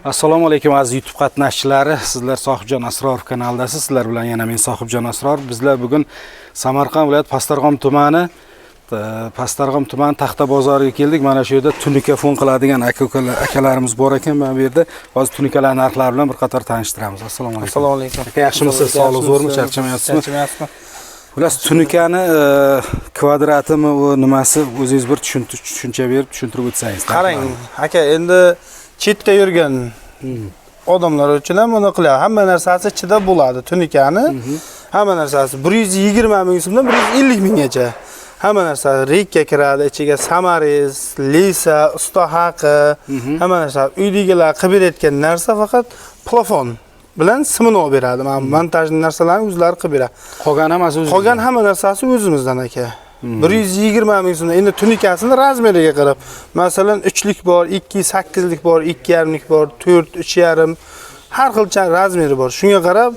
Assalomu alaykum aziz YouTube qatnashchilari. Sizlar Sohibjon Asrorov kanalidasiz. Sizlar bilan yana men Sohibjon Asrorov. Bizlar bugun Samarqand viloyat Pastarg'om tumani Taxta bozoriga keldik. Mana shu yerda tunika fon qiladigan akalarimiz bor ekan. Mana bu yerda hozir tunikalar narxlari bilan bir qator tanishtiramiz. Assalomu alaykum. Assalomu alaykum. Aka, yaxshimisiz? Sog'lik zo'rmi? Charchamayapsizmi? Charchamayapman. Xullas, tunikani kvadratimi va nimasi o'zingiz bir tushuncha berib tushuntirib o'tsangiz. Qarang, aka, endi chetda yurgan odamlar uchun ham buni qilyapti. Hamma narsasi ichida bo'ladi tunikani. Hamma narsasi 120 ming so'mdan 150 minggacha. Hamma narsa rekka kiradi, ichiga samariz, lisa, usta haqi, hamma narsa uydagilar qilib berayotgan narsa faqat plafon bilan simini beradi. Mana montajli narsalarni o'zlari qilib beradi. Qolgan hammasi o'zimizdan. Qolgan hamma narsasi o'zimizdan aka. 120 ming so'mdan. Endi tunikasini razmeriga qarab, masalan 3lik bor, 2.8lik bor, 2.5lik bor, 4, 3.5, har xilcha razmeri bor. Shunga qarab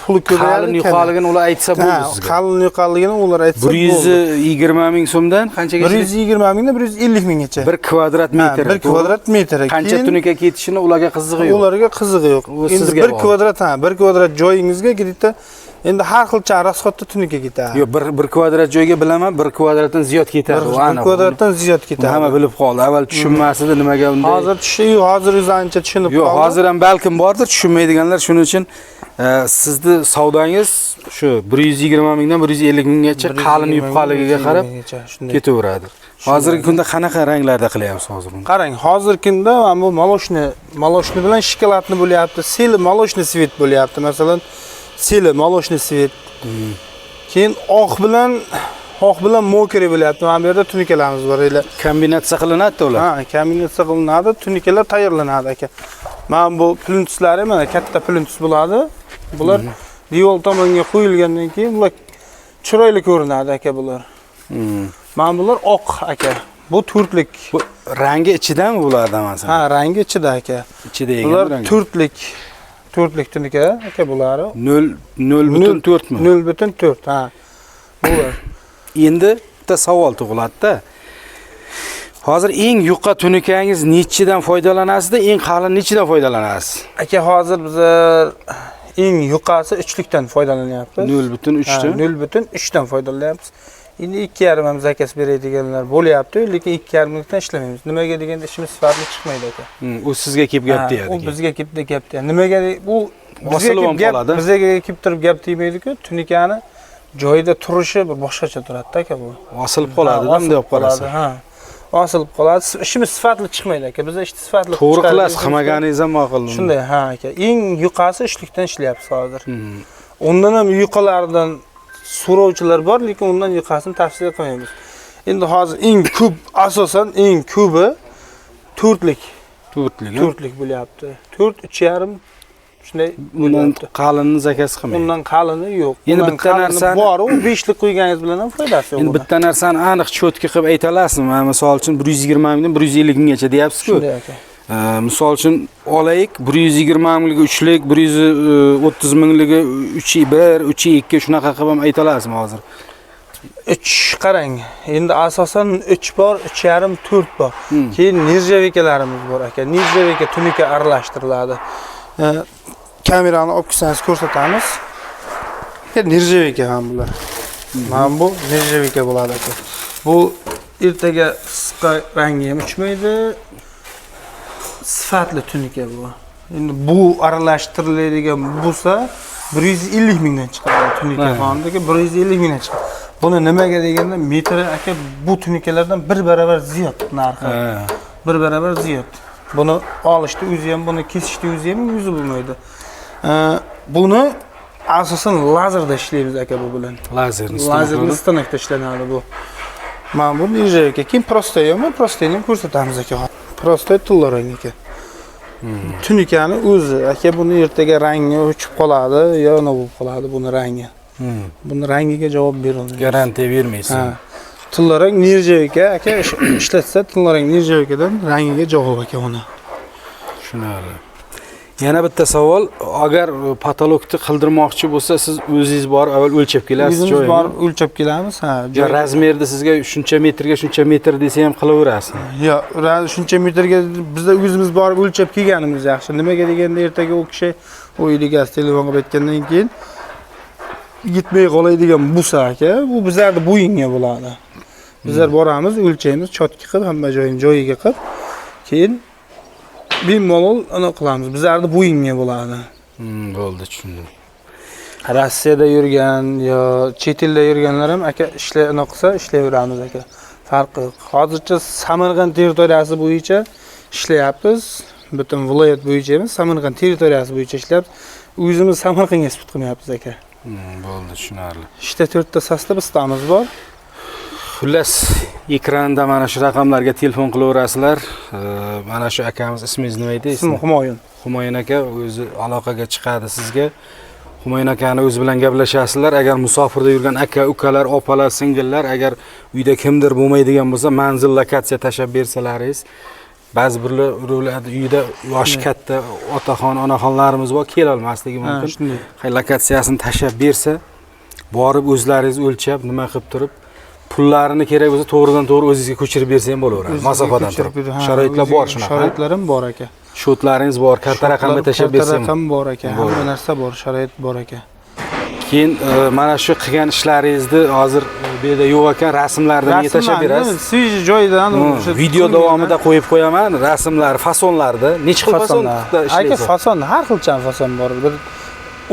pul ko'payadi. Qalin yuqorligini ular aytsa bo'ldi sizga. Qalin yuqorligini ular aytsa bo'ldi. 120 ming so'mdan qanchaga? 120 mingdan 150 minggacha. 1 kvadrat metr. 1 kvadrat metr. Qancha tunika ketishini ularga qizig'i yo'q. Ularga qizig'i yo'q. Endi 1 kvadrat, 1 kvadrat joyingizga gidita endi har xilcha rasxotda tunika ketadi. Yo'q, 1 kvadrat joyga bilaman, 1 kvadratdan ziyod ketadi. 1 kvadratdan ziyod ketadi. Hamma bilib qoldi. Avval tushunmas edi nimaga unday. Hozir tushundi, hozir o'zancha tushunib qoldi. Yo'q, hozir ham balkim bordir, tushunmaydiganlar. Shuning uchun sizni savdangiz shu 120 mingdan 150 minggacha qalin yupqaligiga qarab ketaveradi. Hozirgi kunda qanaqa ranglarda qilyapsiz hozir buni? Qarang, hozirgi kunda mana bu moloshni bilan shokoladni bo'lyapti, seli moloshni svet bo'lyapti. Masalan, seli moloshni svet. Keyin oq bilan mokri bo'lyapti. Mana bu yerda tunikalarimiz bor. Kombinatsiya qilinadi ular. Ha, kombinatsiya qilinadi, tunikalar tayyorlanadi aka. Mana bu pluntuslari mana katta pluntus bo'ladi. Bular devor tomonga qo'yilgandan keyin bular chiroyli ko'rinadi aka bular. Mana bular oq aka. Bu turtlik. Bu rangi ichidanmi bulardan masalan? Ha, rangi ichida aka. Ichida ekan bular rangi. Turtlik tunika aka bulari. 0.4 mi? 0.4 ha. Bular. Endi bitta savol tug'iladi-da. Hozir eng yuqa tunikangiz nechidan foydalanasizda, eng qalin nechidan foydalanasiz? Aka, hozir bizlar eng yuqasi 3likdan foydalanyapmiz. 0.3 dan. 0.3 dan foydalanyapmiz. Endi 2.5 ham zakaz beradiganlar bo'lyapti, lekin 2.5likdan ishlamaymiz. Nimaga deganda ishimiz sifatli chiqmaydi aka. U sizga kelib gap deyadi. U bizga kelib gap deyadi. Nimaga bu bizga kelib turib gap deymaydi-ku, tunikani joyida turishi bir boshqacha turadi aka bu. Osilib qoladi, bunday olib qolasiz. Ha. Osilib qoladi. Ishimiz sifatli chiqmaydi aka. Biz ishni sifatli to'g'ri qilasiz, qilmaganingiz ham ma'qul. Shunday, ha aka. Eng yuqasi 3likdan ishlayapmiz hozir. Undan ham yuqalaridan so'rovchilar bor, lekin undan yuqasini tavsiya qilmaymiz. Endi hozir eng ko'p, asosan eng ko'pi 4lik. 4lik bo'lyapti. 4, 3.5 shunday bo'lyapti. Qalinni zakaz qilmaydi. Undan qalini yo'q. Endi bitta narsani bor, u 5lik qo'yganingiz bilan ham foydasi yo'q. Endi bitta narsani aniq cho'tka qilib ayta olasizmi? Misol uchun 120 mingdan 150 minggacha deyapsiz-ku. Shunday aka. Misol uchun olaylik, 120 mingligi 3lik, 130 mingligi 3.1, 3.2 shunaqa qilib ham ayta olasizmi hozir? 3 qarang. Endi asosan 3 bor, 3.5, 4 bor. Keyin nirjavikalarimiz bor aka. Nirjavika tunika aralashtiriladi. Kamerani olib kelsangiz ko'rsatamiz. Nirjavika ham bular. Mana bu nirjavika bo'ladi aka. Bu ertaga qisqa rangi ham uchmaydi. Sifatli tunika bu. Endi bu aralashtiriladigan bo'lsa 150 mingdan chiqadi tunika fondagi 150 mingdan chiqadi. Buni nimaga deganda metri aka bu tunikalardan 1 barobar ziyod narxi. 1 barobar ziyod. Buni olishda o'zi ham, buni kesishda o'zi ham yuzi bo'lmaydi. Buni asosan lazerda ishlaymiz aka bu bilan. Lazerni stanokda ishlanadi bu. Mana bu nirjavika. Keyin prostoyni ko'rsatamiz aka. Prostoy tillarang aka. Tunikani o'zi aka, buni ertaga rangi o'chib qoladi, yo nima bo'lib qoladi buni rangi. Buni rangiga javob berilmaydi. Garantiya bermaysiz. Tillarang nirjavika aka, ishlatsa tillarang nirjavikadan rangiga javob aka uni. Tushunarli. Yana bitta savol, agar patologni qildirmoqchi bo'lsa, siz o'zingiz borib avval o'lchab kelasiz O'zimiz joyini. borib o'lchab kelamiz. Ha, Jo razmerni sizga shuncha metrga shuncha metr desa ham qilaverasiz. Yo'q, shuncha metrga bizda o'zimiz borib o'lchab kelganimiz yaxshi. Nimaga deganda ertaga u kishi u egasi telefonga aytgandan keyin yetmay qoladigan bo'lsa aka, bu bizlarning bo'yinga bo'ladi. Bizlar boramiz, o'lchaymiz, chotki qilib, hamma joyini joyiga qilib, keyin bemalol ana qilamiz. Bizlarning bo'yinga bo'ladi. Bo'ldi, tushundim. Rossiyada yurgan yo chet elda yurganlar ham aka ishlayni qilsa ishlayveramiz aka. Farqi yo'q. Hozircha Samarqand territoriyasi bo'yicha ishlayapmiz. Butun viloyat bo'yicha emas, Samarqand territoriyasi bo'yicha ishlayapmiz. O'zimiz Samarqandga isbot qilmayapmiz aka. Bo'ldi, tushunarli. Ishda 4 ta sostav istamiz bor. Xullas, ekranda mana shu raqamlarga telefon qilaverasizlar. Mana shu akamiz ismingiz nima edi? Ismi Humoyun. Humoyun aka o'zi aloqaga chiqadi sizga. Humoyun akani o'zi bilan gaplashasizlar. Agar musofirda yurgan aka, ukalar, opalar, singillar agar uyda kimdir bo'lmaydigan bo'lsa, manzil lokatsiya tashab bersalaringiz, ba'zi birlar uyda yoshi katta otaxon, onaxonlarimiz bor, kela olmasligi mumkin. Lokatsiyasini tashab bersa, borib o'zlaringiz o'lchab, nima qilib turib, pullarini kerak bo'lsa to'g'ridan to'g'ri o'zingizga ko'chirib bersa ham bo'laveradi. Masofadan turib. Sharoitlar bor shunaqa. Sharoitlarim bor aka. Shotlaringiz bor, karta raqamga tashab bersa ham. Karta raqam bor aka. Hamma narsa bor, sharoit bor aka. Keyin mana shu qilgan ishlaringizni hozir bu yerda yo'q ekan, rasmlarni menga tashab berasiz. Switch joyidan o'sha video davomida qo'yib qo'yaman, rasmlar, fasonlarda, necha xil fasonda ishlaysiz? Aka fason, har xilchan fason bor. Bir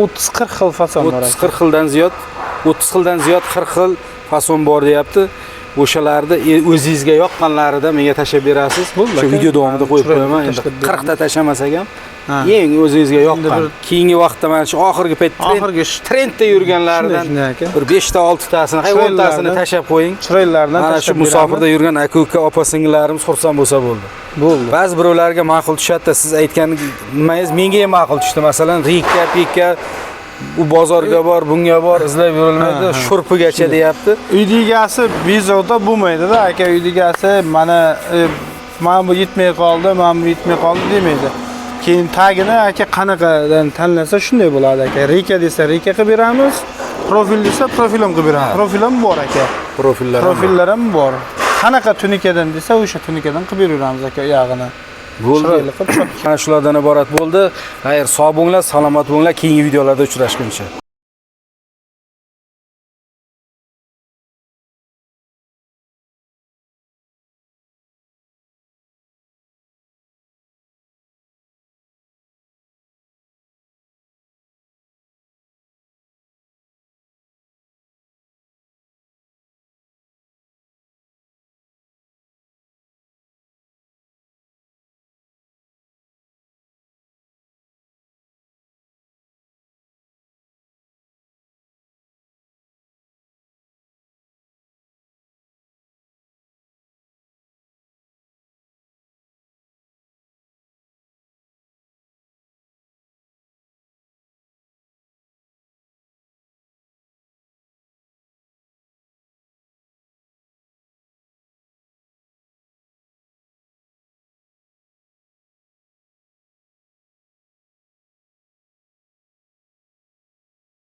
30-40 xil fason bor. 30-40 xildan ziyod, 30 xildan ziyod 40 xil fason bor deyapti. O'shalarni o'zingizga yoqqanlarida menga tashab berasiz. Shu video davomida qo'yib qo'yaman. Endi 40 ta tashamasak ham, eng o'zingizga yoqqan. Keyingi vaqtda mana shu oxirgi paytda trendda yurganlardan bir 5 ta 6 tasini, 10 tasini tashab qo'ying. Chiroylardan mana shu musofirda yurgan aka-uka, opa-singillarimiz xursand bo'lsa bo'ldi. Bo'ldi. Ba'zi birovlarga ma'qul tushadi, siz aytgan nimangiz menga ham ma'qul tushdi. Masalan, Rika, Pika u bozorga bor, bunga bor, izlab yurilmaydi, shurpigacha deyapti. Uyda egasi bezovta bo'lmaydi-da, aka uyda egasi mana bu yetmay qoldi, mana bu yetmay qoldi demaydi. Keyin tagini aka qanaqadan tanlasa shunday bo'ladi aka. Rika desa Rika qilib beramiz, profil desa profil ham qilib beramiz. Profil ham bor aka. Profillar ham bor. Qanaqa tunikadan desa o'sha tunikadan qilib beramiz aka oyog'ini. Bo'ldi. Mana shulardan iborat bo'ldi. Xayr, sog' bo'linglar, salomat bo'linglar. Keyingi videolarda uchrashguncha.